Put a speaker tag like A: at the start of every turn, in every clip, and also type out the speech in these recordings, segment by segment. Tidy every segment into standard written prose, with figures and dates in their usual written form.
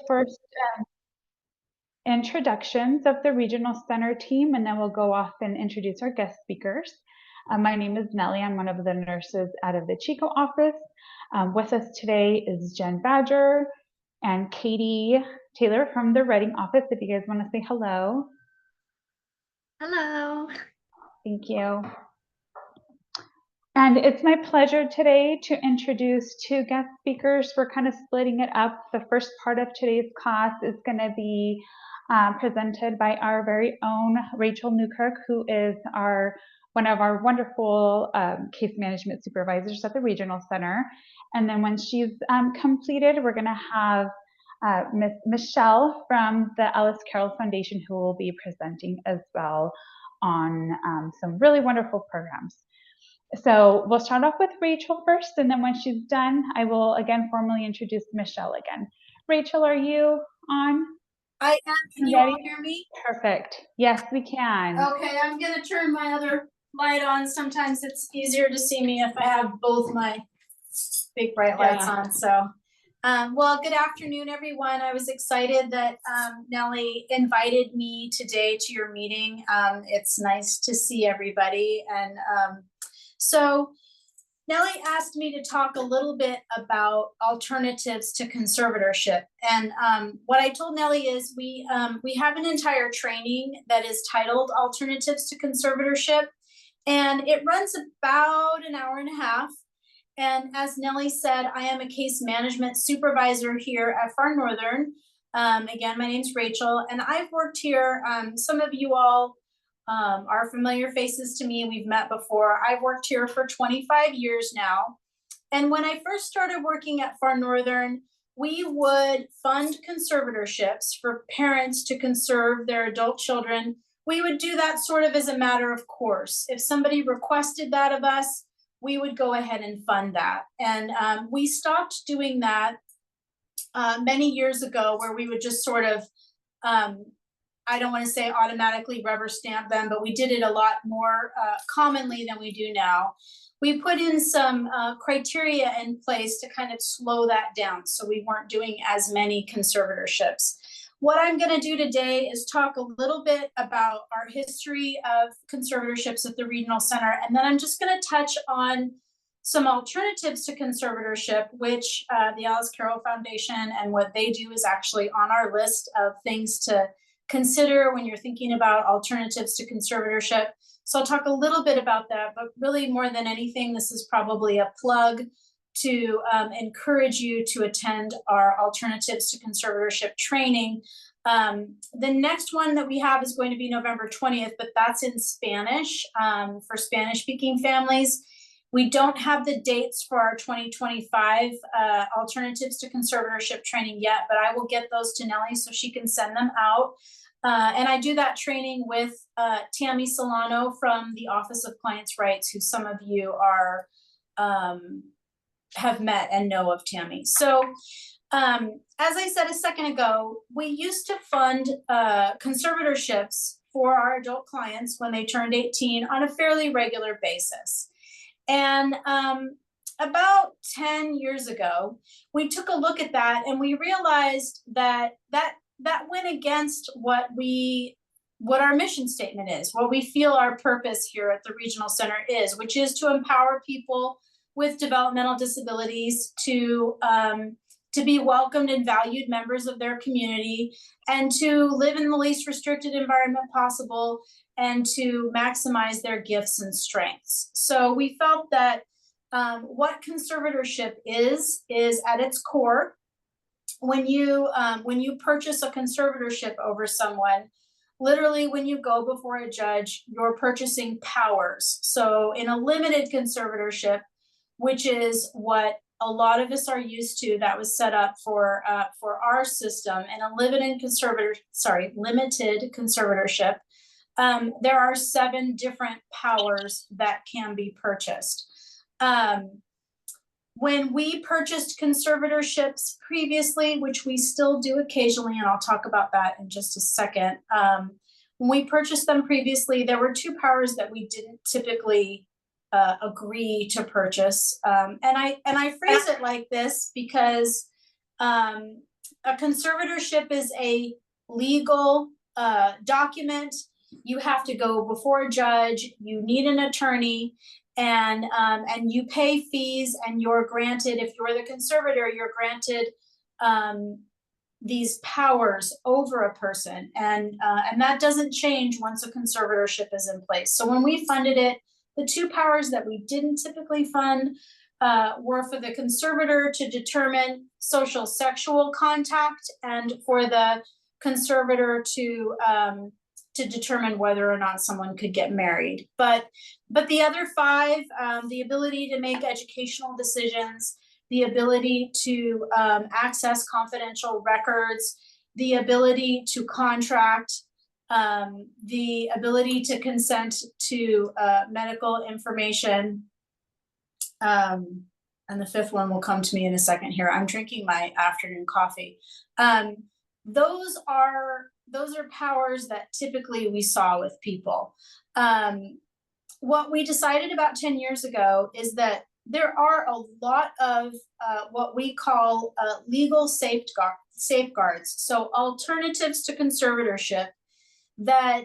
A: first introductions of the Regional Center team, and then we'll go off and introduce our guest speakers. My name is Nellie. I'm one of the nurses out of the Chico office. With us today is Jen Badger and Katie Taylor from the Reading office. If you guys want to say hello.
B: Hello.
A: Thank you. And it's my pleasure today to introduce two guest speakers. We're kind of splitting it up. The first part of today's class is going to be presented by our very own Rachel Newkirk, who is one of our wonderful case management supervisors at the Regional Center. And then when she's completed, we're going to have Miss Michelle from the Alice Carroll Foundation, who will be presenting as well on some really wonderful programs. So we'll start off with Rachel first, and then when she's done, I will again formally introduce Michelle again. Rachel, are you on?
C: I am. Can you all hear me?
A: Perfect. Yes, we can.
C: Okay, I'm going to turn my other light on. Sometimes it's easier to see me if I have both my big bright lights on. So, well, good afternoon, everyone. I was excited that Nellie invited me today to your meeting. It's nice to see everybody. And so Nellie asked me to talk a little bit about alternatives to conservatorship. And what I told Nellie is we have an entire training that is titled Alternatives to Conservatorship, and it runs about an hour and a half. And as Nellie said, I am a case management supervisor here at Far Northern. Again, my name's Rachel, and I've worked here. Some of you all are familiar faces to me. We've met before. I've worked here for 25 years now. And when I first started working at Far Northern, we would fund conservatorships for parents to conserve their adult children. We would do that sort of as a matter of course. If somebody requested that of us, we would go ahead and fund that. And we stopped doing that many years ago, where we would just sort of I don't want to say automatically rubber stamp them, but we did it a lot more commonly than we do now. We put in some criteria in place to kind of slow that down, so we weren't doing as many conservatorships. What I'm going to do today is talk a little bit about our history of conservatorships at the Regional Center, and then I'm just going to touch on some alternatives to conservatorship, which the Alice Carroll Foundation and what they do is actually on our list of things to consider when you're thinking about alternatives to conservatorship. So I'll talk a little bit about that, but really more than anything, this is probably a plug to encourage you to attend our alternatives to conservatorship training. The next one that we have is going to be November 20th, but that's in Spanish for Spanish-speaking families. We don't have the dates for our 2025 alternatives to conservatorship training yet, but I will get those to Nellie so she can send them out. And I do that training with Tammy Solano from the Office of Clients' Rights, who some of you are have met and know of Tammy. So as I said a second ago, we used to fund conservatorships for our adult clients when they turned 18 on a fairly regular basis. And about 10 years ago, we took a look at that and we realized that went against what our mission statement is, what we feel our purpose here at the Regional Center is, which is to empower people with developmental disabilities to be welcomed and valued members of their community, and to live in the least restricted environment possible, and to maximize their gifts and strengths. So we felt that what conservatorship is at its core, when you purchase a conservatorship over someone, literally when you go before a judge, you're purchasing powers. So in a limited conservatorship, which is what a lot of us are used to, that was set up for our system, and a limited conservatorship, there are 7 different powers that can be purchased. When we purchased conservatorships previously, which we still do occasionally, and I'll talk about that in just a second, when we purchased them previously, there were 2 powers that we didn't typically agree to purchase. And I phrase it like this because a conservatorship is a legal document. You have to go before a judge, you need an attorney, and you pay fees, and you're granted, if you're the conservator, you're granted these powers over a person, and that doesn't change once a conservatorship is in place. So when we funded it, the two powers that we didn't typically fund were for the conservator to determine social sexual contact, and for the conservator to determine whether or not someone could get married. But the other five, the ability to make educational decisions, the ability to access confidential records, the ability to contract, the ability to consent to medical information, and the fifth one will come to me in a second here. I'm drinking my afternoon coffee. Those are powers that typically we saw with people. What we decided about 10 years ago is that there are a lot of what we call legal safeguards, so alternatives to conservatorship that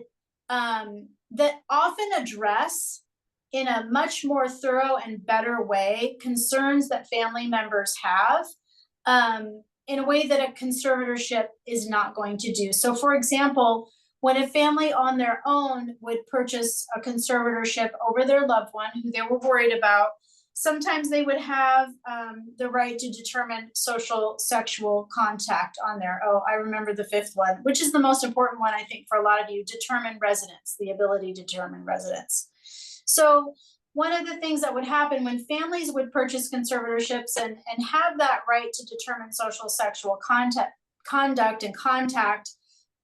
C: that often address in a much more thorough and better way concerns that family members have, in a way that a conservatorship is not going to do. So for example, when a family on their own would purchase a conservatorship over their loved one who they were worried about, sometimes they would have the right to determine social sexual contact on there. Oh, I remember the fifth one, which is the most important one, I think, for a lot of you: determine residence, the ability to determine residence. So one of the things that would happen when families would purchase conservatorships and have that right to determine social sexual conduct and contact,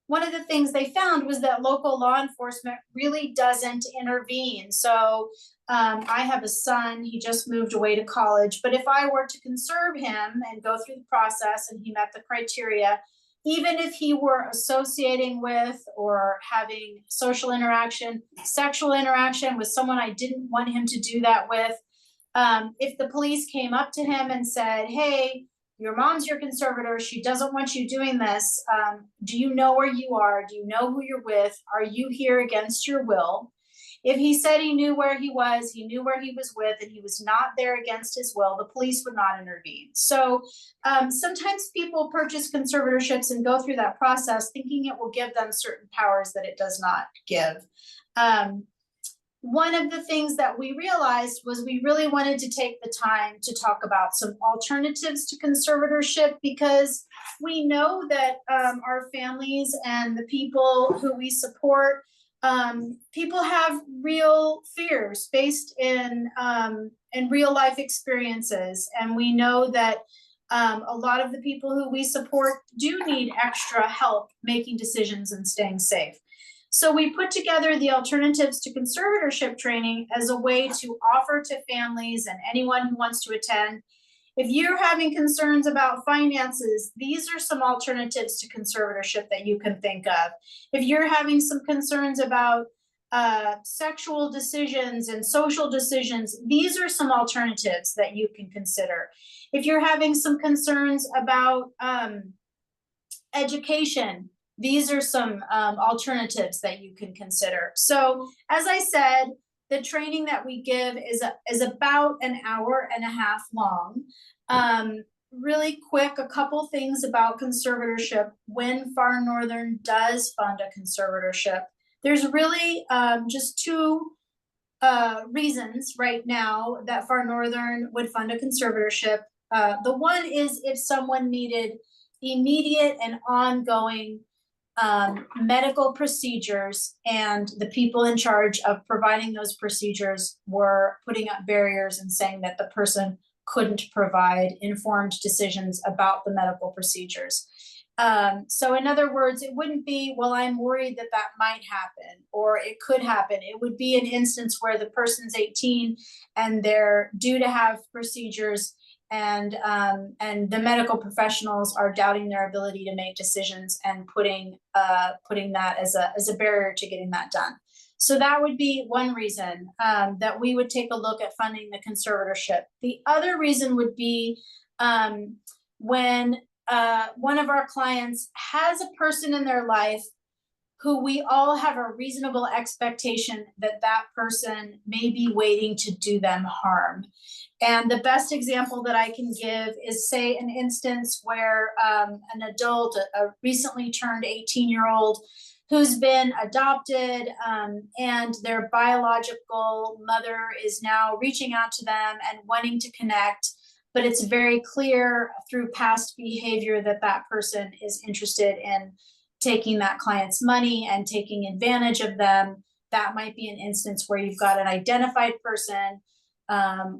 C: one of the things they found was that local law enforcement really doesn't intervene. So I have a son, he just moved away to college, but if I were to conserve him and go through the process and he met the criteria, even if he were associating with or having social interaction, sexual interaction with someone I didn't want him to do that with, if the police came up to him and said, hey, your mom's your conservator, she doesn't want you doing this, do you know where you are? Do you know who you're with? Are you here against your will? If he said he knew where he was, he knew where he was with, and he was not there against his will, the police would not intervene. So sometimes people purchase conservatorships and go through that process thinking it will give them certain powers that it does not give. One of the things that we realized was we really wanted to take the time to talk about some alternatives to conservatorship, because we know that our families and the people who we support, people have real fears based in real life experiences. And we know that a lot of the people who we support do need extra help making decisions and staying safe. So we put together the alternatives to conservatorship training as a way to offer to families and anyone who wants to attend. If you're having concerns about finances, these are some alternatives to conservatorship that you can think of. If you're having some concerns about sexual decisions and social decisions, these are some alternatives that you can consider. If you're having some concerns about education, these are some alternatives that you can consider. So as I said, the training that we give is about an hour and a half long. Really quick, a couple things about conservatorship. When Far Northern does fund a conservatorship, there's really just two reasons right now that Far Northern would fund a conservatorship. The one is if someone needed immediate and ongoing medical procedures, and the people in charge of providing those procedures were putting up barriers and saying that the person couldn't provide informed decisions about the medical procedures. So in other words, it wouldn't be, well, I'm worried that that might happen, or it could happen. It would be an instance where the person's 18 and they're due to have procedures, and the medical professionals are doubting their ability to make decisions and putting that as a barrier to getting that done. So that would be one reason that we would take a look at funding the conservatorship. The other reason would be when one of our clients has a person in their life who we all have a reasonable expectation that that person may be waiting to do them harm. And the best example that I can give is, say, an instance where an adult, a recently turned 18-year-old who's been adopted, and their biological mother is now reaching out to them and wanting to connect, but it's very clear through past behavior that that person is interested in taking that client's money and taking advantage of them. That might be an instance where you've got an identified person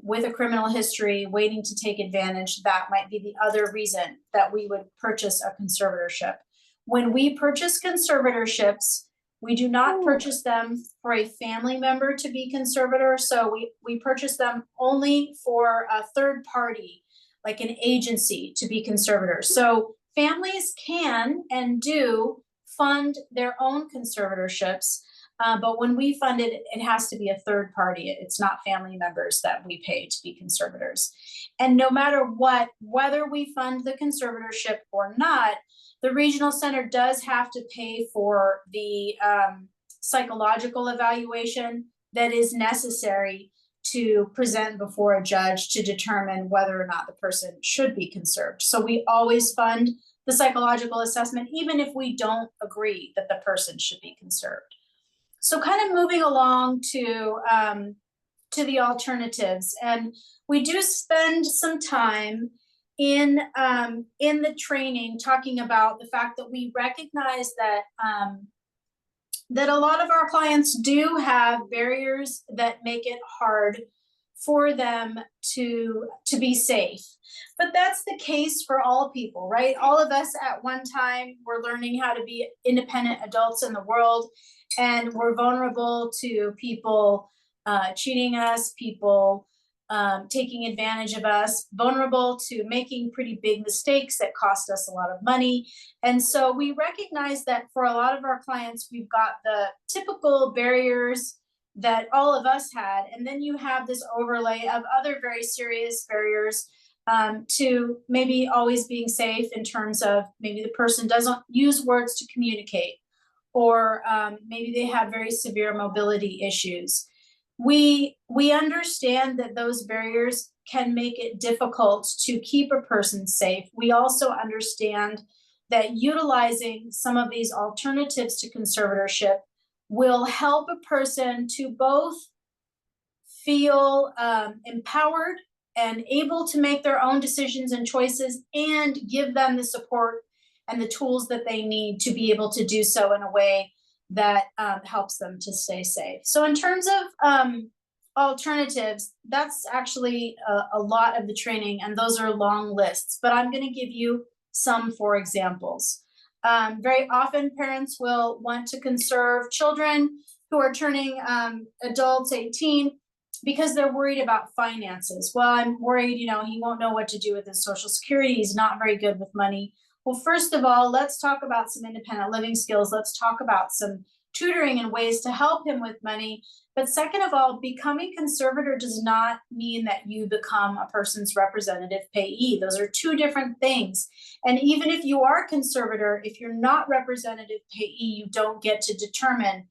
C: with a criminal history waiting to take advantage. That might be the other reason that we would purchase a conservatorship. When we purchase conservatorships, we do not purchase them for a family member to be conservator. So we purchase them only for a third party, like an agency, to be conservator. So families can and do fund their own conservatorships, but when we fund it, it has to be a third party. It's not family members that we pay to be conservators. And no matter what, whether we fund the conservatorship or not, the regional center does have to pay for the psychological evaluation that is necessary to present before a judge to determine whether or not the person should be conserved. So we always fund the psychological assessment, even if we don't agree that the person should be conserved. So kind of moving along to the alternatives, and we do spend some time in the training talking about the fact that we recognize that that a lot of our clients do have barriers that make it hard for them to be safe. But that's the case for all people, right? All of us at one time were learning how to be independent adults in the world, and we're vulnerable to people cheating us, people taking advantage of us, vulnerable to making pretty big mistakes that cost us a lot of money. And so we recognize that for a lot of our clients, we've got the typical barriers that all of us had, and then you have this overlay of other very serious barriers to maybe always being safe, in terms of maybe the person doesn't use words to communicate, or maybe they have very severe mobility issues. We understand that those barriers can make it difficult to keep a person safe. We also understand that utilizing some of these alternatives to conservatorship will help a person to both feel empowered and able to make their own decisions and choices, and give them the support and the tools that they need to be able to do so in a way that helps them to stay safe. So in terms of alternatives, that's actually a lot of the training, and those are long lists, but I'm going to give you some for examples. Very often parents will want to conserve children who are turning adults, 18, because they're worried about finances. Well, I'm worried, he won't know what to do with his Social Security. He's not very good with money. Well, first of all, let's talk about some independent living skills. Let's talk about some tutoring and ways to help him with money. But second of all, becoming conservator does not mean that you become a person's representative payee. Those are two different things. And even if you are conservator, if you're not representative payee, you don't get to determine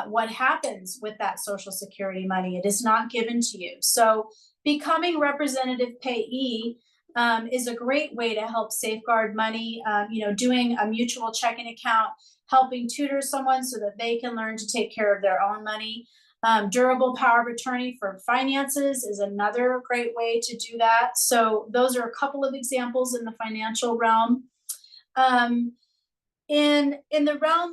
C: what happens with that Social Security money. It is not given to you. So becoming representative payee is a great way to help safeguard money. Doing a mutual checking account, helping tutor someone so that they can learn to take care of their own money. Durable power of attorney for finances is another great way to do that. So those are a couple of examples in the financial realm. In the realm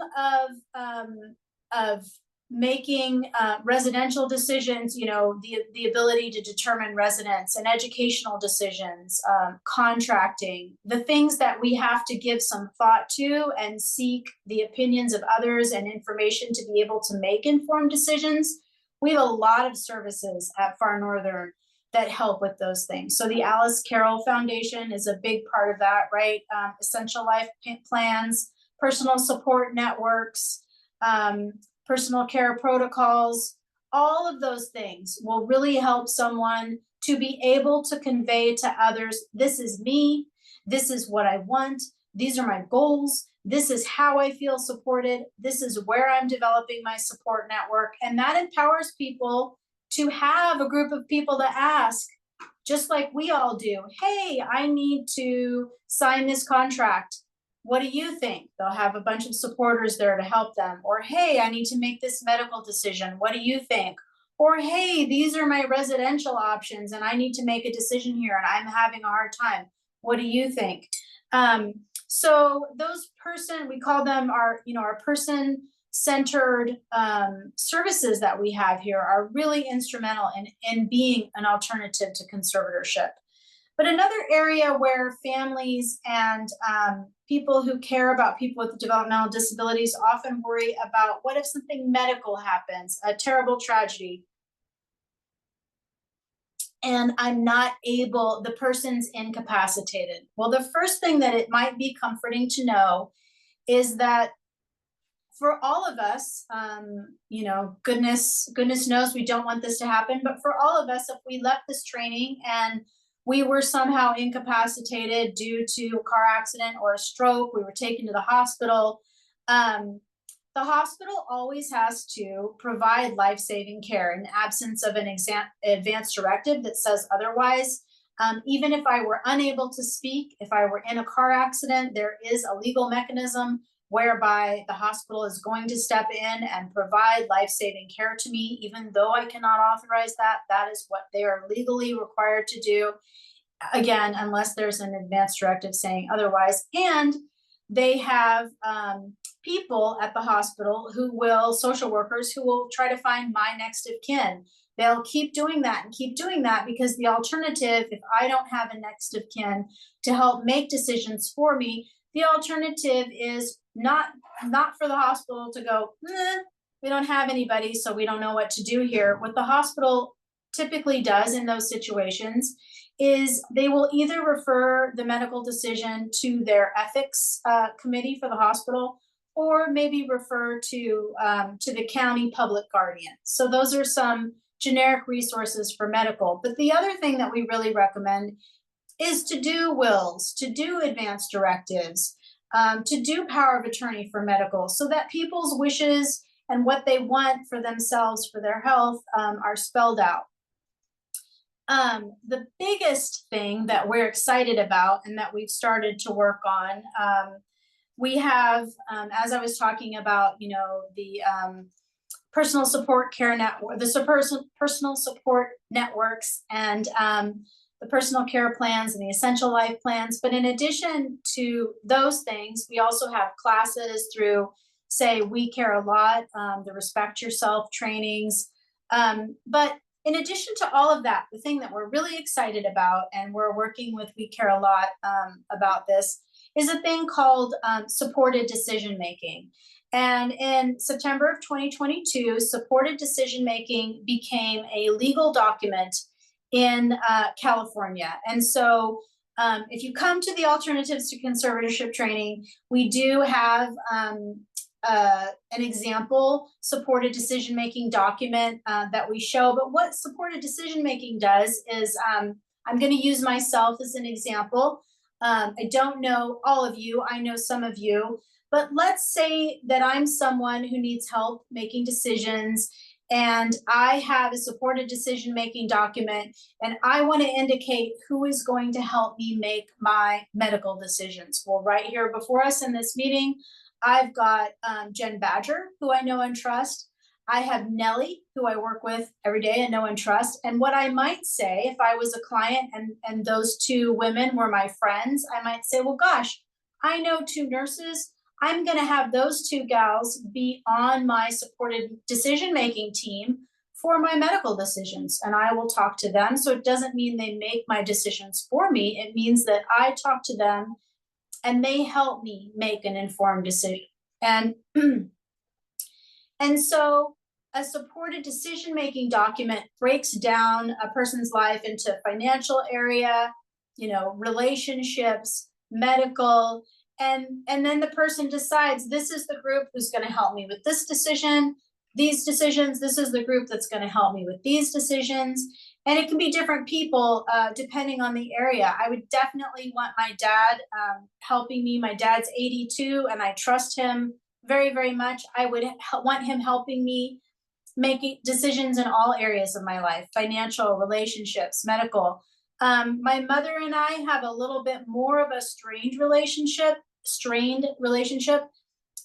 C: of making residential decisions, the ability to determine residence, and educational decisions, contracting, the things that we have to give some thought to and seek the opinions of others and information to be able to make informed decisions. We have a lot of services at Far Northern that help with those things. So the Alice Carroll Foundation is a big part of that, right? Essential life plans, personal support networks, personal care protocols, all of those things will really help someone to be able to convey to others, this is me, This is what I want. These are my goals. This is how I feel supported. This is where I'm developing my support network. And that empowers people to have a group of people to ask, just like we all do. Hey, I need to sign this contract. What do you think? They'll have a bunch of supporters there to help them. Or, hey, I need to make this medical decision. What do you think? Or, hey, these are my residential options and I need to make a decision here and I'm having a hard time. What do you think? So those we call them our person-centered services that we have here are really instrumental in being an alternative to conservatorship. But another area where families and people who care about people with developmental disabilities often worry about, what if something medical happens, a terrible tragedy, and I'm not able, the person's incapacitated. Well, the first thing that it might be comforting to know is that for all of us, goodness knows we don't want this to happen, but for all of us, if we left this training and we were somehow incapacitated due to a car accident or a stroke, we were taken to the hospital, the hospital always has to provide life-saving care in the absence of an advance directive that says otherwise. Even if I were unable to speak, if I were in a car accident, there is a legal mechanism whereby the hospital is going to step in and provide life-saving care to me, even though I cannot authorize that. That is what they are legally required to do. Again, unless there's an advance directive saying otherwise. And they have people at the hospital social workers who will try to find my next of kin. They'll keep doing that and keep doing that, because the alternative, if I don't have a next of kin to help make decisions for me, the alternative is not for the hospital to go, we don't have anybody, so we don't know what to do here. What the hospital typically does in those situations is they will either refer the medical decision to their ethics committee for the hospital, or maybe refer to the county public guardian. So those are some generic resources for medical. But the other thing that we really recommend is to do wills, to do advance directives, to do power of attorney for medical, so that people's wishes and what they want for themselves, for their health, are spelled out. The biggest thing that we're excited about and that we've started to work on, we have, as I was talking about, the personal support care network, the personal support networks, and the personal care plans and the essential life plans. But in addition to those things, we also have classes through, say, We Care a Lot, the Respect Yourself trainings. But in addition to all of that, the thing that we're really excited about, and we're working with We Care a Lot about this, is a thing called supported decision-making. And in September of 2022, supported decision-making became a legal document in California. And so if you come to the Alternatives to Conservatorship training, we do have an example supported decision-making document that we show. But what supported decision-making does is, I'm going to use myself as an example. I don't know all of you, I know some of you, but let's say that I'm someone who needs help making decisions, and I have a supported decision-making document, and I want to indicate who is going to help me make my medical decisions. Well, right here before us in this meeting, I've got Jen Badger, who I know and trust. I have Nellie, who I work with every day and know and trust. And what I might say, if I was a client and those two women were my friends, I might say, well, gosh, I know two nurses. I'm going to have those two gals be on my supported decision-making team for my medical decisions, and I will talk to them. So it doesn't mean they make my decisions for me. It means that I talk to them and they help me make an informed decision. And so a supported decision-making document breaks down a person's life into financial area, relationships, medical, and then the person decides, this is the group who's going to help me with this decision, these decisions, this is the group that's going to help me with these decisions. And it can be different people depending on the area. I would definitely want my dad helping me. My dad's 82 and I trust him very, very much. I would want him helping me making decisions in all areas of my life, financial, relationships, medical. My mother and I have a little bit more of a strained relationship,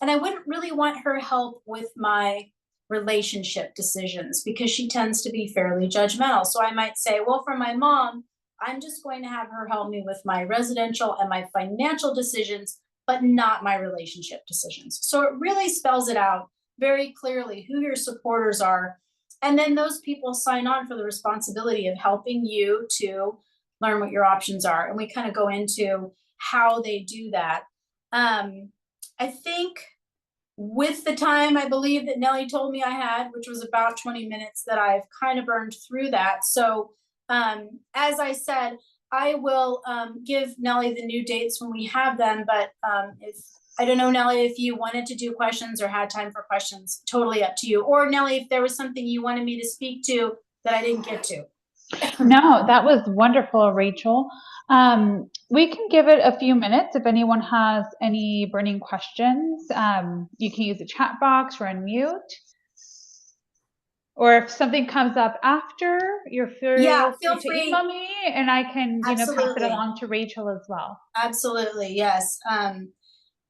C: and I wouldn't really want her help with my relationship decisions because she tends to be fairly judgmental. So I might say, well, for my mom, I'm just going to have her help me with my residential and my financial decisions, but not my relationship decisions. So it really spells it out very clearly who your supporters are. And then those people sign on for the responsibility of helping you to learn what your options are. And we kind of go into how they do that. I think with the time I believe that Nellie told me I had, which was about 20 minutes, that I've kind of burned through that. So as I said, I will give Nellie the new dates when we have them, but if I don't know, Nellie, if you wanted to do questions or had time for questions, totally up to you. Or Nellie, if there was something you wanted me to speak to that I didn't get to.
A: No, that was wonderful, Rachel. We can give it a few minutes if anyone has any burning questions. You can use the chat box or unmute. Or if something comes up after, you're feel free to email me and I can, pass it along to Rachel as well.
C: Absolutely, yes. I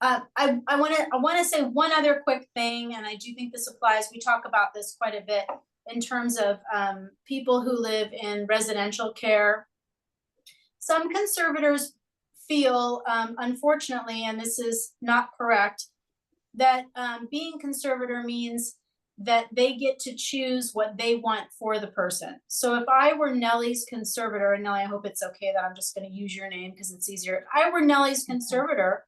C: want to say one other quick thing, and I do think this applies. We talk about this quite a bit in terms of people who live in residential care. Some conservators feel, unfortunately, and this is not correct, that being conservator means that they get to choose what they want for the person. So if I were Nellie's conservator, and Nellie, I hope it's okay that I'm just going to use your name because it's easier. If I were Nellie's conservator,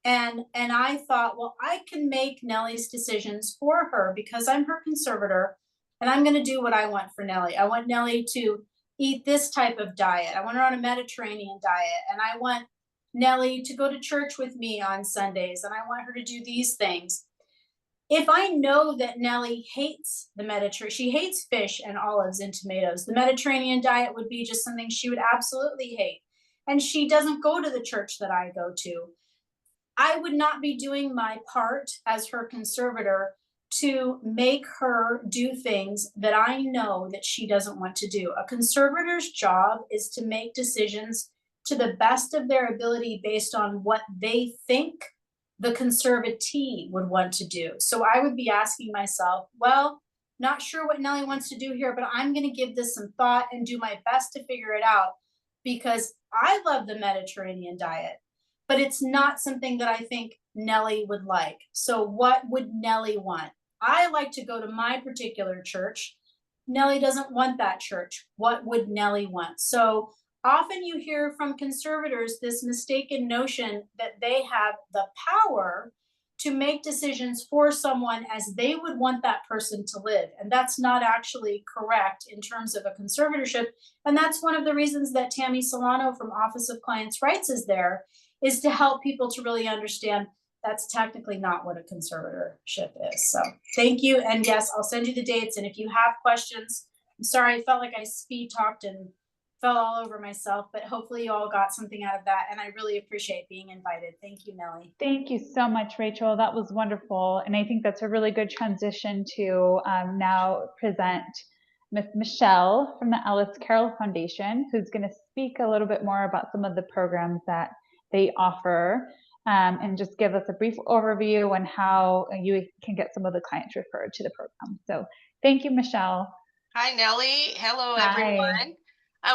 C: and I thought, well, I can make Nellie's decisions for her because I'm her conservator, and I'm going to do what I want for Nellie. I want Nellie to eat this type of diet. I want her on a Mediterranean diet, and I want Nellie to go to church with me on Sundays, and I want her to do these things. If I know that Nellie hates the Mediterranean, she hates fish and olives and tomatoes, the Mediterranean diet would be just something she would absolutely hate. And she doesn't go to the church that I go to. I would not be doing my part as her conservator to make her do things that I know that she doesn't want to do. A conservator's job is to make decisions to the best of their ability based on what they think the conservatee would want to do. So I would be asking myself, well, not sure what Nellie wants to do here, but I'm going to give this some thought and do my best to figure it out because I love the Mediterranean diet, but it's not something that I think Nellie would like. So what would Nellie want? I like to go to my particular church. Nellie doesn't want that church. What would Nellie want? So often you hear from conservators this mistaken notion that they have the power to make decisions for someone as they would want that person to live. And that's not actually correct in terms of a conservatorship. And that's one of the reasons that Tammy Solano from Office of Clients' Rights is there, is to help people to really understand that's technically not what a conservatorship is. So thank you. And yes, I'll send you the dates. And if you have questions, I'm sorry, I felt like I speed talked and fell all over myself, but hopefully you all got something out of that. And I really appreciate being invited. Thank you, Nellie.
A: Thank you so much, Rachel. That was wonderful. And I think that's a really good transition to now present Ms. Michelle from the Alice Carroll Foundation, who's going to speak a little bit more about some of the programs that they offer and just give us a brief overview on how you can get some of the clients referred to the program. So thank you, Michelle.
B: Hi, Nellie. Hello, everyone.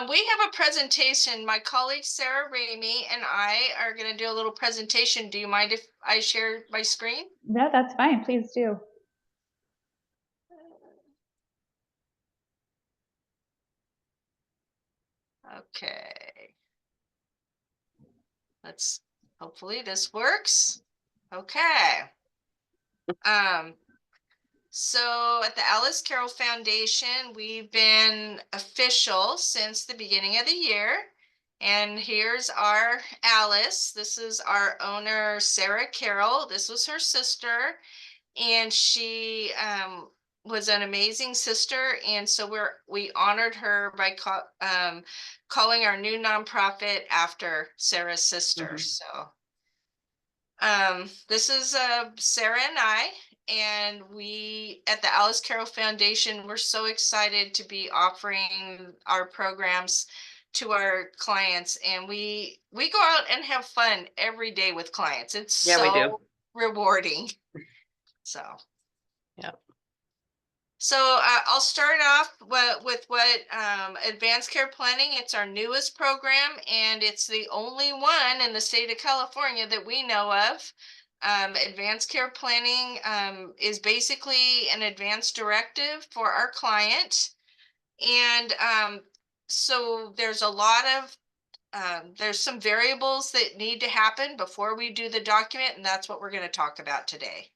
B: We have a presentation. My colleague Sarah Ramey and I are going to do a little presentation. Do you mind if I share my screen?
A: No, that's fine. Please do.
B: Okay. Hopefully this works. Okay. So at the Alice Carroll Foundation, we've been official since the beginning of the year. And here's our Alice. This is our owner, Sarah Carroll. This was her sister. And she was an amazing sister, and so we honored her by calling our new nonprofit after Sarah's sister. So this is Sarah and I, and we at the Alice Carroll Foundation, we're so excited to be offering our programs to our clients, and we go out and have fun every day with clients. It's
D: Yeah, we do.
B: so rewarding. So
D: Yeah.
B: So I'll start off with what Advanced Care Planning. It's our newest program, and it's the only one in the state of California that we know of. Advanced Care Planning is basically an advanced directive for our client. And so there's a lot of, there's some variables that need to happen before we do the document, and that's what we're going to talk about today.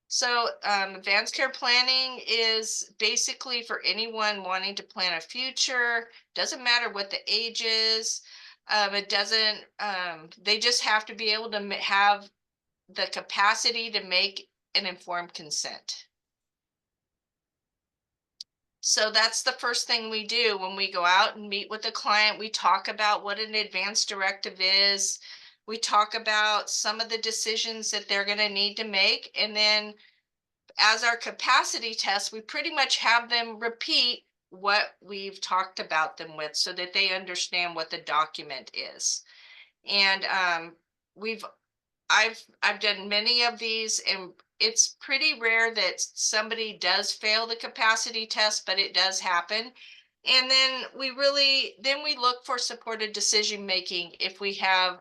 B: So advanced care planning is basically for anyone wanting to plan a future. Doesn't matter what the age is. It doesn't, they just have to be able to have the capacity to make an informed consent. So that's the first thing we do when we go out and meet with the client. We talk about what an advance directive is. We talk about some of the decisions that they're going to need to make, and then as our capacity test, we pretty much have them repeat what we've talked about them with so that they understand what the document is. And I've done many of these, and it's pretty rare that somebody does fail the capacity test, but it does happen. And then we look for supported decision making. If we can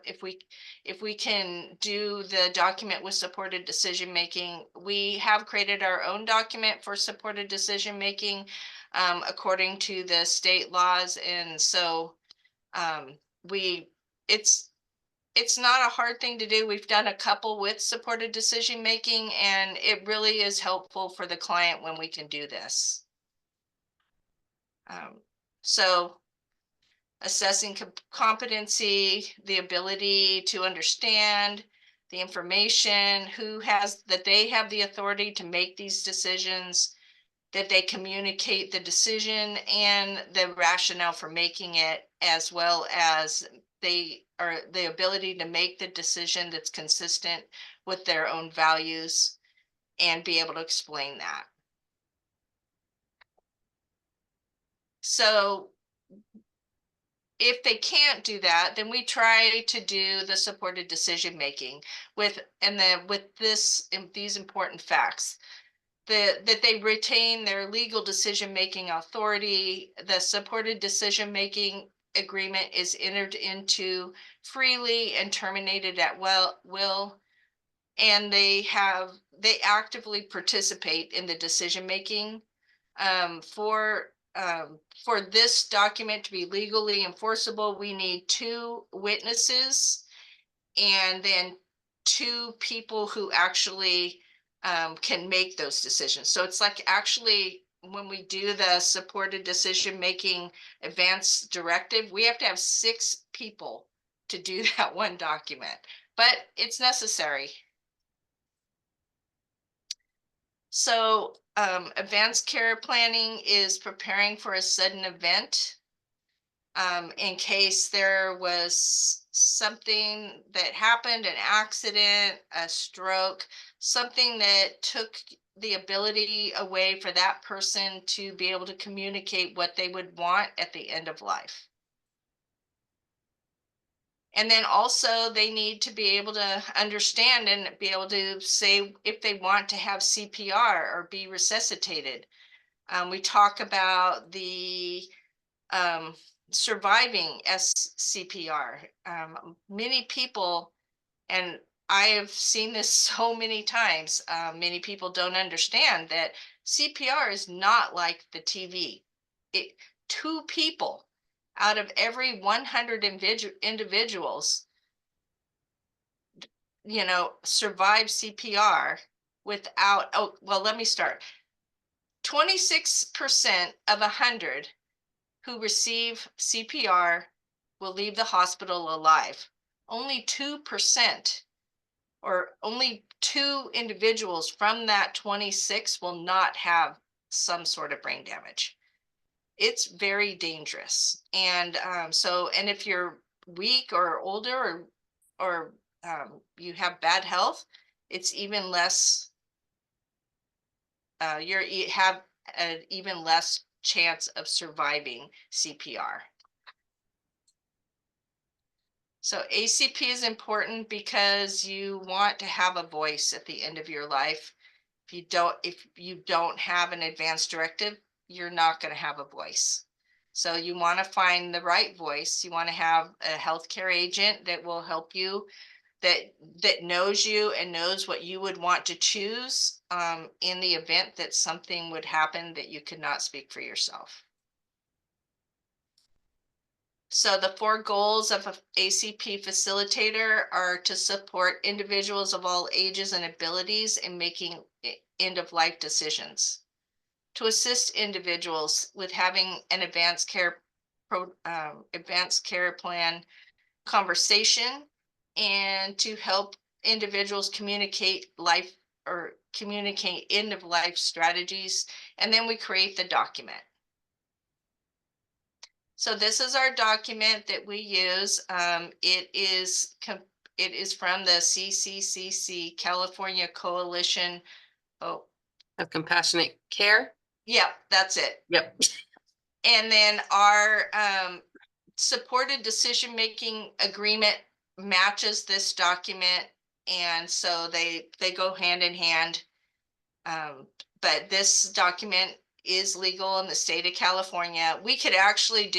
B: do the document with supported decision making, we have created our own document for supported decision making according to the state laws. And so it's not a hard thing to do. We've done a couple with supported decision making, and it really is helpful for the client when we can do this. So assessing competency, the ability to understand the information, that they have the authority to make these decisions, that they communicate the decision and the rationale for making it, as well as the ability to make the decision that's consistent with their own values and be able to explain that. So if they can't do that, then we try to do the supported decision making with these important facts. That they retain their legal decision making authority. The supported decision making agreement is entered into freely and terminated at will, and they actively participate in the decision making. For this document to be legally enforceable, we need 2 witnesses and then 2 people who actually can make those decisions. So it's like actually when we do the supported decision making advance directive, we have to have 6 people to do that one document, but it's necessary. So advanced care planning is preparing for a sudden event. In case there was something that happened, an accident, a stroke, something that took the ability away for that person to be able to communicate what they would want at the end of life. And then also they need to be able to understand and be able to say if they want to have CPR or be resuscitated. We talk about the surviving SCPR. Many people, and I have seen this so many times, many people don't understand that CPR is not like the TV. 2 people out of every 100 individuals, survive CPR without, let me start. 26% of 100 who receive CPR will leave the hospital alive. Only 2% or only 2 individuals from that 26 will not have some sort of brain damage. It's very dangerous. And and if you're weak or older, or you have bad health, it's even less, you have an even less chance of surviving CPR. So ACP is important because you want to have a voice at the end of your life. If you don't have an advance directive, you're not going to have a voice. So you want to find the right voice. You want to have a healthcare agent that will help you, that knows you and knows what you would want to choose in the event that something would happen that you could not speak for yourself. So the 4 goals of an ACP facilitator are to support individuals of all ages and abilities in making end-of-life decisions, to assist individuals with having an advanced care plan conversation, and to help individuals communicate end-of-life strategies, and then we create the document. So this is our document that we use. It is from the CCCC, California Coalition. Oh,
D: Of compassionate care.
B: yeah, that's it.
D: Yep.
B: And then our supported decision-making agreement matches this document. And so they go hand in hand. But this document is legal in the state of California. We could actually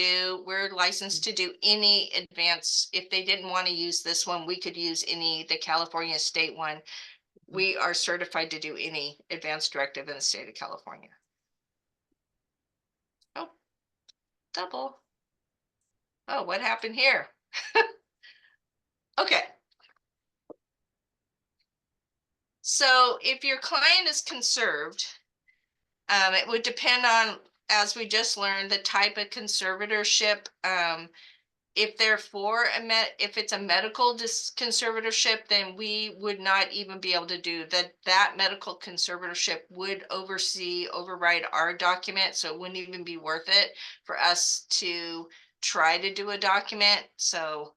B: we're licensed to do any advance. If they didn't want to use this one, we could use the California state one. We are certified to do any advance directive in the state of California. Oh, double. Oh, what happened here? Okay. So if your client is conserved, it would depend on, as we just learned, the type of conservatorship. If they're if it's a medical conservatorship, then we would not even be able to do that. That medical conservatorship would override our document. So it wouldn't even be worth it for us to try to do a document. So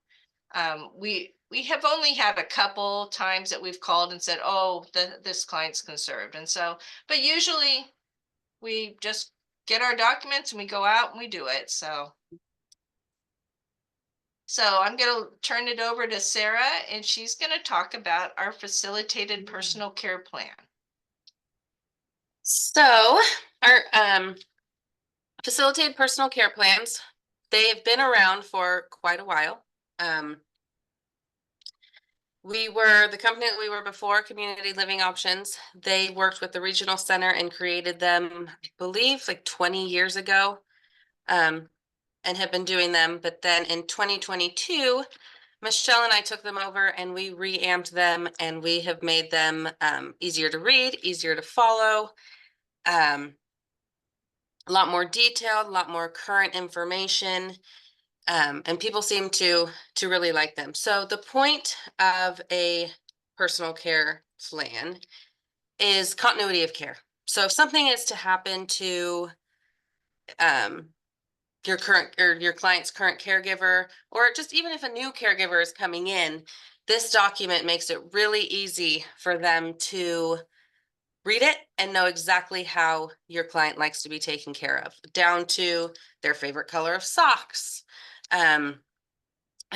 B: we have only had a couple times that we've called and said, oh, this client's conserved. And so, but usually we just get our documents and we go out and we do it. So I'm going to turn it over to Sarah, and she's going to talk about our facilitated personal care plan.
D: So our facilitated personal care plans, they've been around for quite a while. The company that we were before, Community Living Options, they worked with the regional center and created them, I believe, like 20 years ago, and have been doing them. But then in 2022, Michelle and I took them over and we reamped them, and we have made them easier to read, easier to follow, a lot more detailed, a lot more current information. And people seem to really like them. So the point of a personal care plan is continuity of care. So if something is to happen to your client's current caregiver, or just even if a new caregiver is coming in, this document makes it really easy for them to read it and know exactly how your client likes to be taken care of, down to their favorite color of socks. I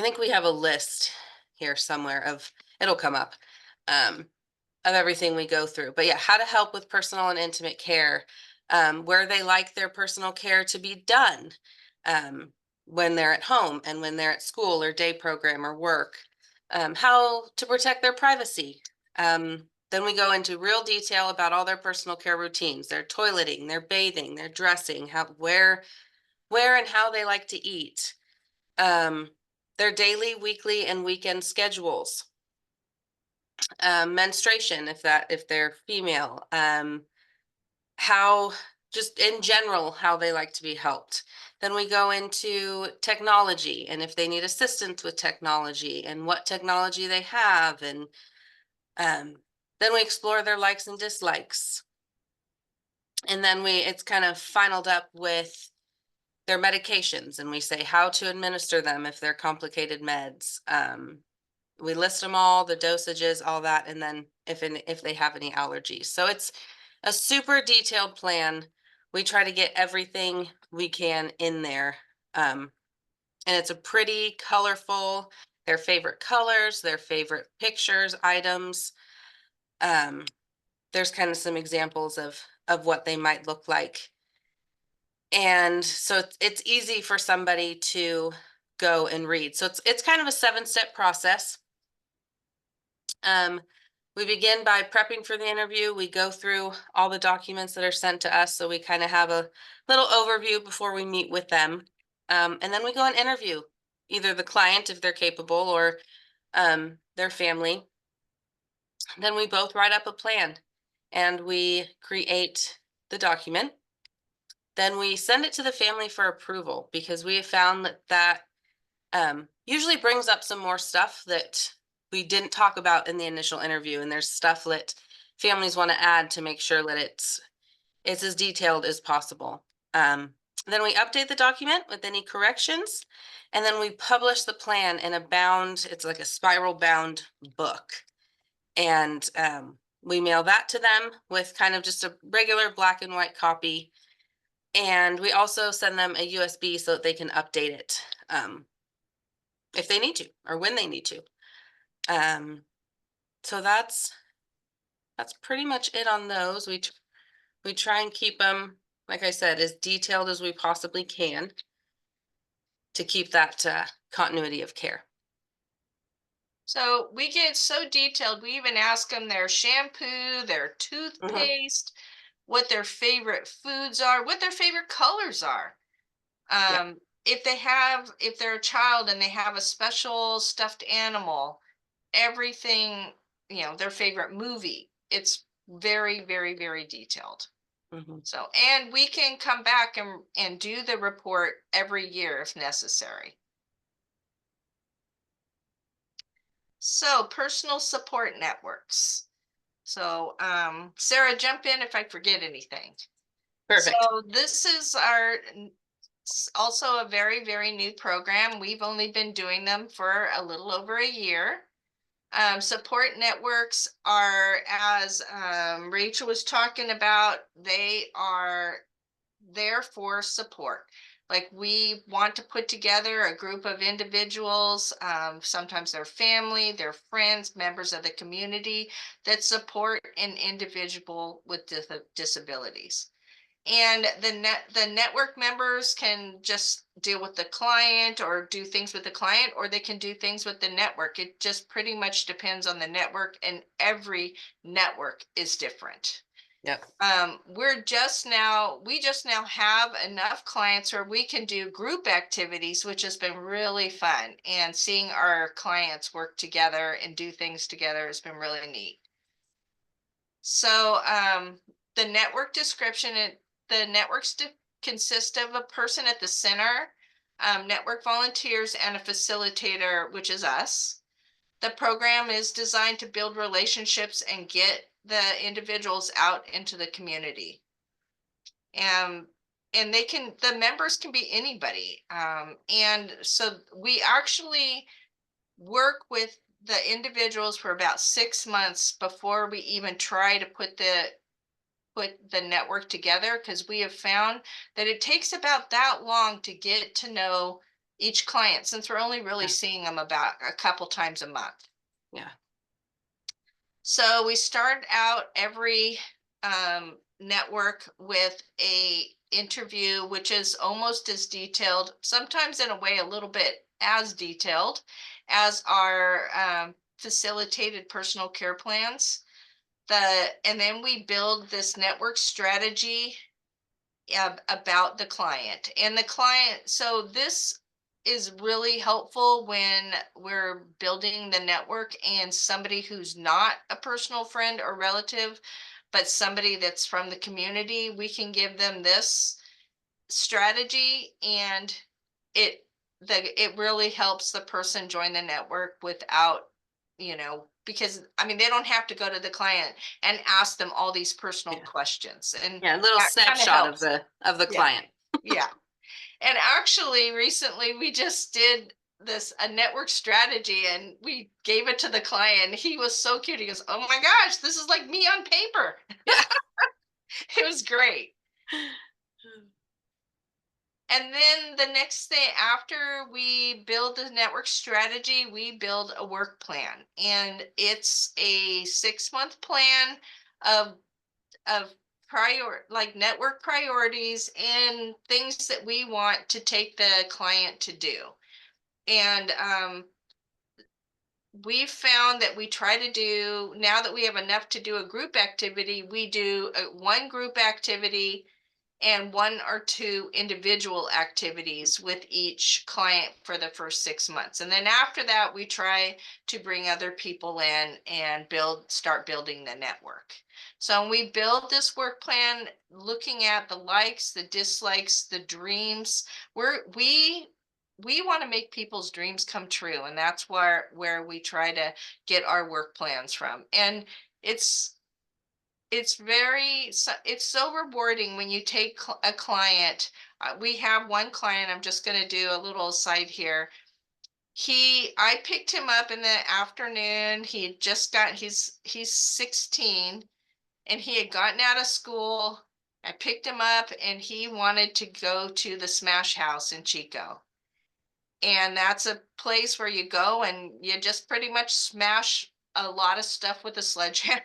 D: think we have a list here somewhere it'll come up, of everything we go through. But yeah, how to help with personal and intimate care, where they like their personal care to be done, when they're at home and when they're at school or day program or work, how to protect their privacy. Then we go into real detail about all their personal care routines, their toileting, their bathing, their dressing, where and how they like to eat, their daily, weekly, and weekend schedules, menstruation, if they're female, how, just in general, how they like to be helped. Then we go into technology, and if they need assistance with technology and what technology they have, and Then we explore their likes and dislikes. And then it's kind of finaled up with their medications, and we say how to administer them if they're complicated meds. We list them all, the dosages, all that, and then if they have any allergies. So it's a super detailed plan. We try to get everything we can in there. And it's a pretty colorful, their favorite colors, their favorite pictures, items. There's kind of some examples of what they might look like. And so it's easy for somebody to go and read. So it's kind of a 7-step process. We begin by prepping for the interview. We go through all the documents that are sent to us, so we kind of have a little overview before we meet with them. And then we go and interview either the client if they're capable, or their family. Then we both write up a plan and we create the document. Then we send it to the family for approval, because we have found that usually brings up some more stuff that we didn't talk about in the initial interview. And there's stuff that families want to add to make sure that it's as detailed as possible. Then we update the document with any corrections, and then we publish the plan in a bound, it's like a spiral bound book. And we mail that to them with kind of just a regular black and white copy. And we also send them a USB so that they can update it if they need to, or when they need to. So that's pretty much it on those. We try and keep them, like I said, as detailed as we possibly can to keep that continuity of care.
B: So we get so detailed, we even ask them their shampoo, their toothpaste, what their favorite foods are, what their favorite colors are. If they're a child and they have a special stuffed animal, everything, their favorite movie, it's very, very, very detailed. So, and we can come back and do the report every year if necessary. So, personal support networks. So, Sarah, jump in if I forget anything.
D: Perfect.
B: So this is also a very, very new program. We've only been doing them for a little over a year. Support networks are, as Rachel was talking about, they are there for support. Like, we want to put together a group of individuals, sometimes their family, their friends, members of the community, that support an individual with disabilities. And the network members can just deal with the client or do things with the client, or they can do things with the network. It just pretty much depends on the network, and every network is different.
D: Yep.
B: We just now have enough clients where we can do group activities, which has been really fun. And seeing our clients work together and do things together has been really neat. So the network description, the networks consist of a person at the center, network volunteers, and a facilitator, which is us. The program is designed to build relationships and get the individuals out into the community. And the members can be anybody. And so we actually work with the individuals for about 6 months before we even try to put the network together, because we have found that it takes about that long to get to know each client, since we're only really seeing them about a couple times a month.
D: Yeah.
B: So we start out every network with a interview, which is almost as detailed, sometimes in a way a little bit as detailed as our facilitated personal care plans. And then we build this network strategy about the client and the client. So this is really helpful when we're building the network, and somebody who's not a personal friend or relative, but somebody that's from the community, we can give them this strategy, and it really helps the person join the network without because I mean, they don't have to go to the client and ask them all these personal
D: Yeah.
B: questions, and
D: Yeah, a little
B: that kinda
D: snapshot of
B: helps.
D: the
B: Yeah.
D: client.
B: Yeah. And actually, recently we just did a network strategy, and we gave it to the client. He was so cute. He goes, "Oh my gosh, this is like me on paper."
D: Yeah.
B: It was great. And then the next thing, after we build the network strategy, we build a work plan. And it's a 6-month plan of like network priorities and things that we want to take the client to do. And we found that we try to do, now that we have enough to do a group activity, we do one group activity and 1 or 2 individual activities with each client for the first 6 months. And then after that, we try to bring other people in and start building the network. So we build this work plan looking at the likes, the dislikes, the dreams. We want to make people's dreams come true. And that's where we try to get our work plans from. And it's it's so rewarding when you take a client. We have one client, I'm just going to do a little aside here. I picked him up in the afternoon. He had just got, he's 16, and he had gotten out of school. I picked him up and he wanted to go to the Smash House in Chico. And that's a place where you go and you just pretty much smash a lot of stuff with a sledgehammer.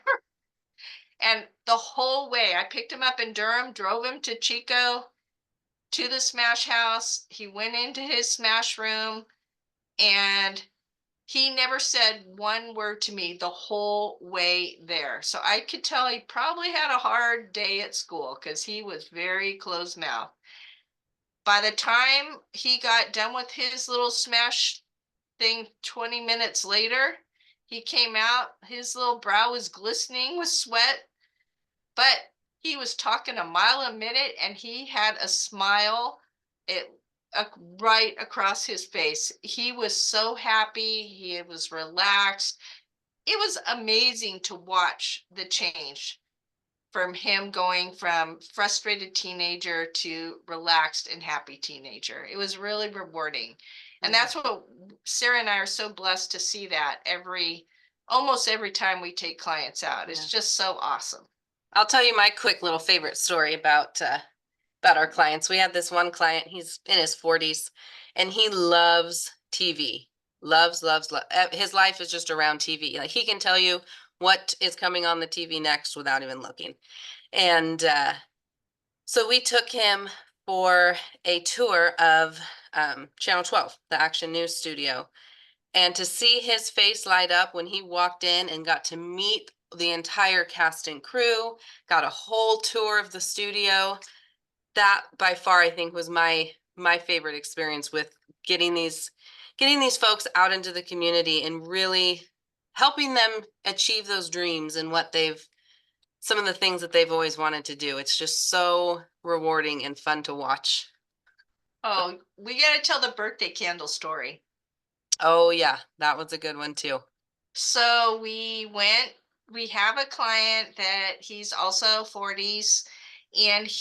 B: And the whole way, I picked him up in Durham, drove him to Chico, to the Smash House. He went into his Smash room, and he never said one word to me the whole way there. So I could tell he probably had a hard day at school because he was very closed mouth. By the time he got done with his little Smash thing 20 minutes later, he came out, his little brow was glistening with sweat. But he was talking a mile a minute, and he had a smile right across his face. He was so happy. He was relaxed. It was amazing to watch the change from him going from frustrated teenager to relaxed and happy teenager. It was really rewarding. And that's what Sarah and I are so blessed to see that almost every time we take clients out. It's just so awesome.
D: I'll tell you my quick little favorite story about our clients. We had this one client, he's in his 40s, and he loves TV. Loves. His life is just around TV. Like, he can tell you what is coming on the TV next without even looking. And so we took him for a tour of Channel 12, the Action News studio. And to see his face light up when he walked in and got to meet the entire cast and crew, got a whole tour of the studio, that by far I think was my favorite experience with getting these folks out into the community and really helping them achieve those dreams and some of the things that they've always wanted to do. It's just so rewarding and fun to watch.
B: Oh, we got to tell the birthday candle story.
D: Oh yeah, that was a good one too.
B: So we have a client that he's also 40s, and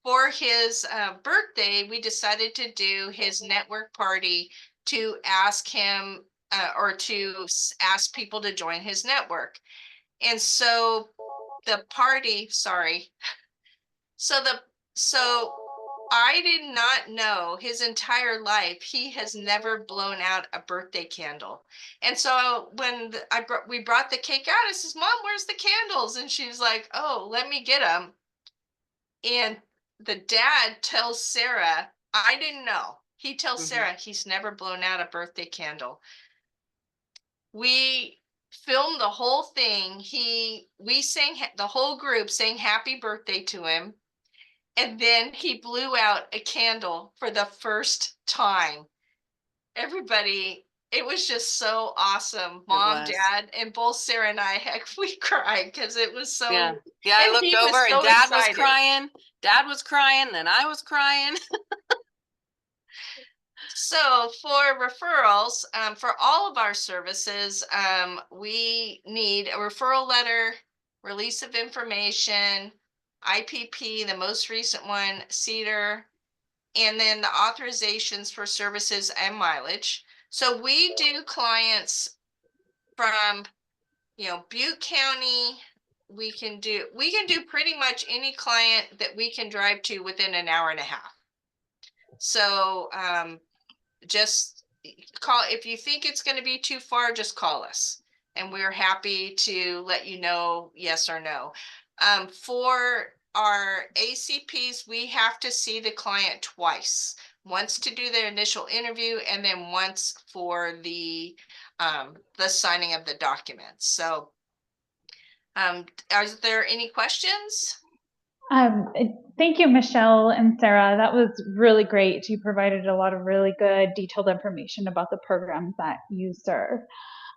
B: for his birthday, we decided to do his network party to ask him or to ask people to join his network. And so the party, sorry. So I did not know his entire life he has never blown out a birthday candle. And so when we brought the cake out, I says, "Mom, where's the candles?" And she's like, "Oh, let me get them." And the dad tells Sarah, I didn't know. He tells Sarah he's never blown out a birthday candle. We filmed the whole thing. We sang, the whole group sang happy birthday to him. And then he blew out a candle for the first time. Everybody, it was just so awesome. Mom, Dad, and both Sarah and I, heck, we cried because it was so.
D: Yeah, I looked over and Dad was crying. Dad was crying, then I was crying.
B: So for referrals, for all of our services, we need a referral letter, release of information, IPP, the most recent one, CEDAR, and then the authorizations for services and mileage. So we do clients from, Butte County. We can do pretty much any client that we can drive to within an hour and a half. So just call, if you think it's going to be too far, just call us and we're happy to let you know yes or no. For our ACPs, we have to see the client twice, once to do their initial interview and then once for the signing of the documents. So are there any questions?
A: Thank you, Michelle and Sarah. That was really great. You provided a lot of really good detailed information about the programs that you serve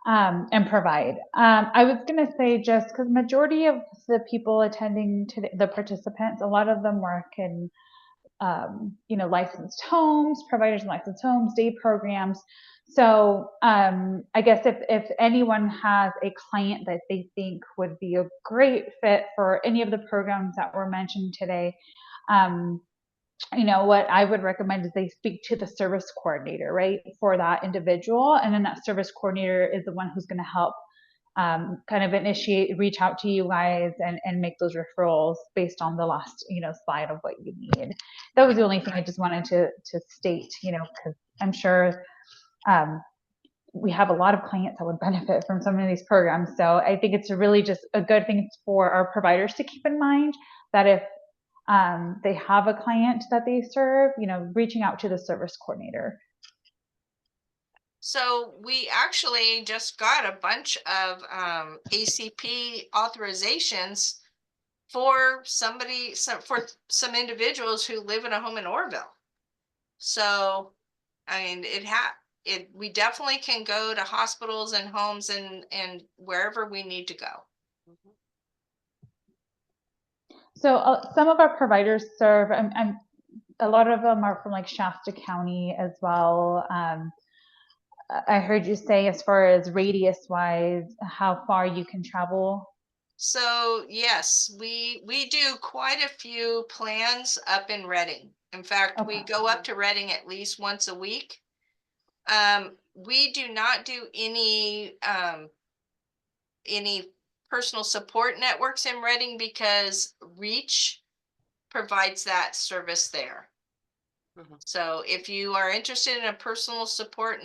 A: and provide. I was going to say, just because majority of the people attending today, the participants, a lot of them work in licensed homes, providers in licensed homes, day programs. So I guess if anyone has a client that they think would be a great fit for any of the programs that were mentioned today, what I would recommend is they speak to the service coordinator, right, for that individual. And then that service coordinator is the one who's going to help kind of reach out to you guys and make those referrals based on the last, slide of what you need. That was the only thing I just wanted to state, because I'm sure we have a lot of clients that would benefit from some of these programs. So I think it's really just a good thing for our providers to keep in mind that if they have a client that they serve, reaching out to the service coordinator.
B: So we actually just got a bunch of ACP authorizations for some individuals who live in a home in Orville. So, I mean, we definitely can go to hospitals and homes and wherever we need to go.
A: So some of our providers serve, a lot of them are from like Shasta County as well. I heard you say, as far as radius wise, how far you can travel.
B: So yes, we do quite a few plans up in Reading. In fact, we go up to Reading at least once a week. We do not do any personal support networks in Reading because Reach provides that service there. So if you are interested in a personal support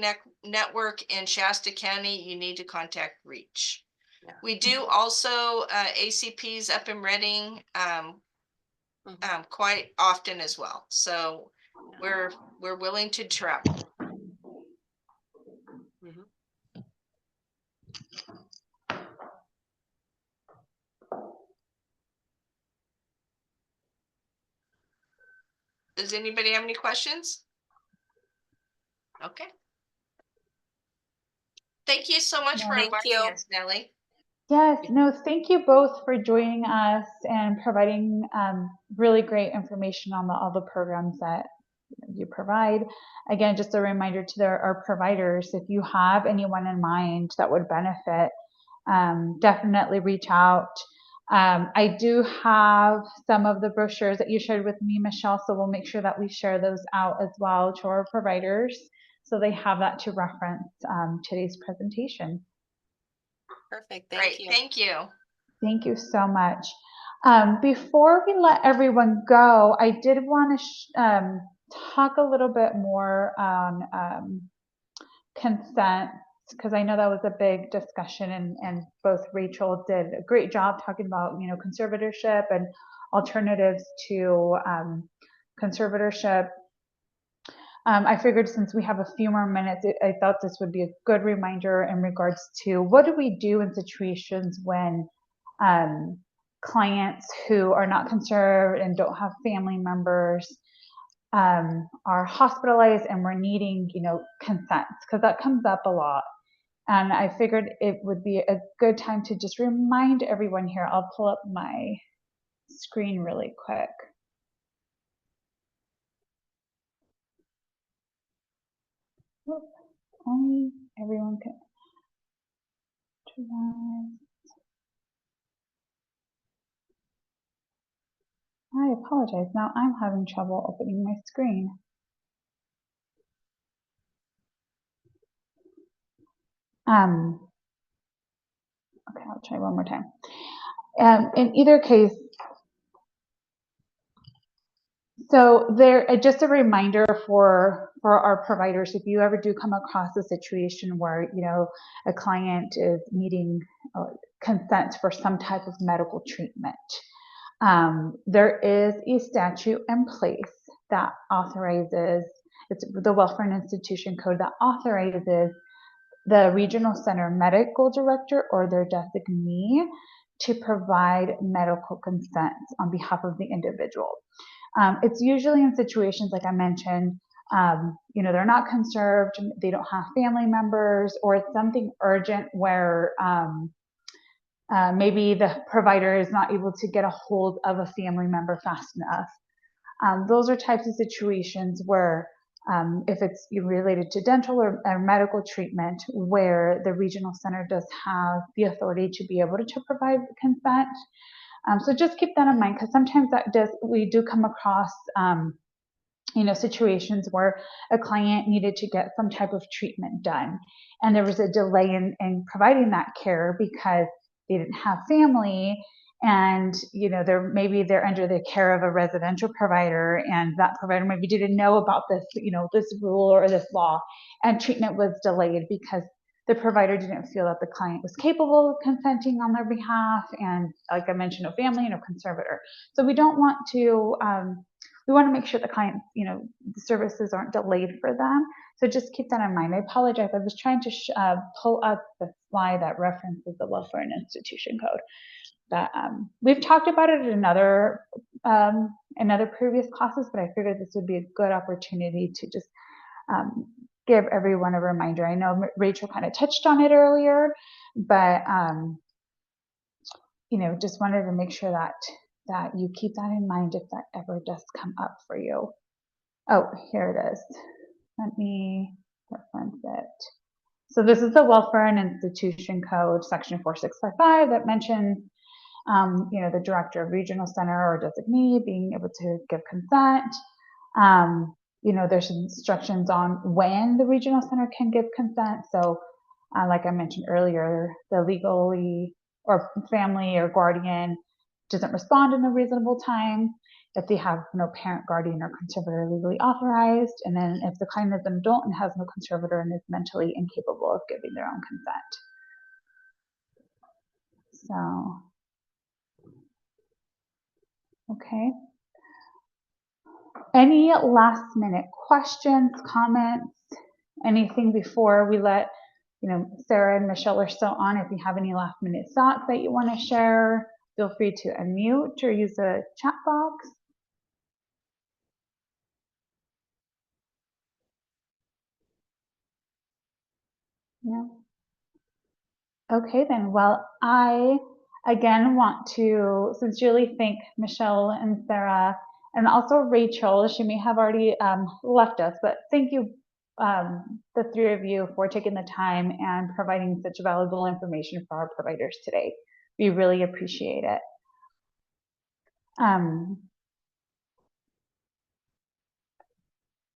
B: network in Shasta County, you need to contact Reach. Yeah. We do also ACPs up in Reading quite often as well. So we're willing to travel. Does anybody have any questions? Okay. Thank you so much for inviting us, Nellie.
A: Yes, no, thank you both for joining us and providing really great information on all the programs that you provide. Again, just a reminder to our providers, if you have anyone in mind that would benefit, definitely reach out. I do have some of the brochures that you shared with me, Michelle, so we'll make sure that we share those out as well to our providers so they have that to reference today's presentation.
D: Perfect. Thank you.
B: Thank you.
A: Thank you so much. Before we let everyone go, I did want to talk a little bit more on consent, because I know that was a big discussion, and both Rachel did a great job talking about, conservatorship and alternatives to conservatorship. I figured since we have a few more minutes, I thought this would be a good reminder in regards to what do we do in situations when clients who are not conserved and don't have family members are hospitalized and we're needing, consent, because that comes up a lot. And I figured it would be a good time to just remind everyone here. I'll pull up my screen really quick. only everyone can. Try. I apologize. Now I'm having trouble opening my screen. Okay, I'll try one more time. In either case, so there, just a reminder for our providers, if you ever do come across a situation where, you know, a client is needing consent for some type of medical treatment, there is a statute in place that authorizes, it's the Welfare and Institution Code that authorizes the regional center medical director or their designee to provide medical consent on behalf of the individual. It's usually in situations like I mentioned, you know, they're not conserved, they don't have family members, or it's something urgent where maybe the provider is not able to get a hold of a family member fast enough. Those are types of situations where if it's related to dental or medical treatment, where the regional center does have the authority to be able to provide consent. So just keep that in mind, because sometimes we do come across you know, situations where a client needed to get some type of treatment done, and there was a delay in providing that care because they didn't have family, and you know, they're under the care of a residential provider, and that provider maybe didn't know about this, you know, this rule or this law, and treatment was delayed because the provider didn't feel that the client was capable of consenting on their behalf, and like I mentioned, no family, no conservator. So we don't want to we want to make sure the client, you know, the services aren't delayed for them. So just keep that in mind. I apologize. I was trying to pull up the slide that references the Welfare and Institution Code. But we've talked about it in other previous classes, but I figured this would be a good opportunity to just give everyone a reminder. I know Rachel kind of touched on it earlier, but you know, just wanted to make sure that you keep that in mind if that ever does come up for you. Oh, here it is. Let me reference it. So this is the Welfare and Institution Code, section 4655, that mentions, you know, the director of regional center or designee being able to give consent. You know, there's instructions on when the regional center can give consent. So like I mentioned earlier, the legally or family or guardian doesn't respond in a reasonable time, if they have no parent, guardian, or conservator legally authorized, and then if the client is an adult and has no conservator and is mentally incapable of giving their own consent. So, okay. Any last minute questions, comments, anything before we let, you know, Sarah and Michelle are still on. If you have any last minute thoughts that you want to share, feel free to unmute or use the chat box. No. Okay, then. Well, I again want to sincerely thank Michelle and Sarah, and also Rachel. She may have already left us, but thank you, the three of you, for taking the time and providing such valuable information for our providers today. We really appreciate it.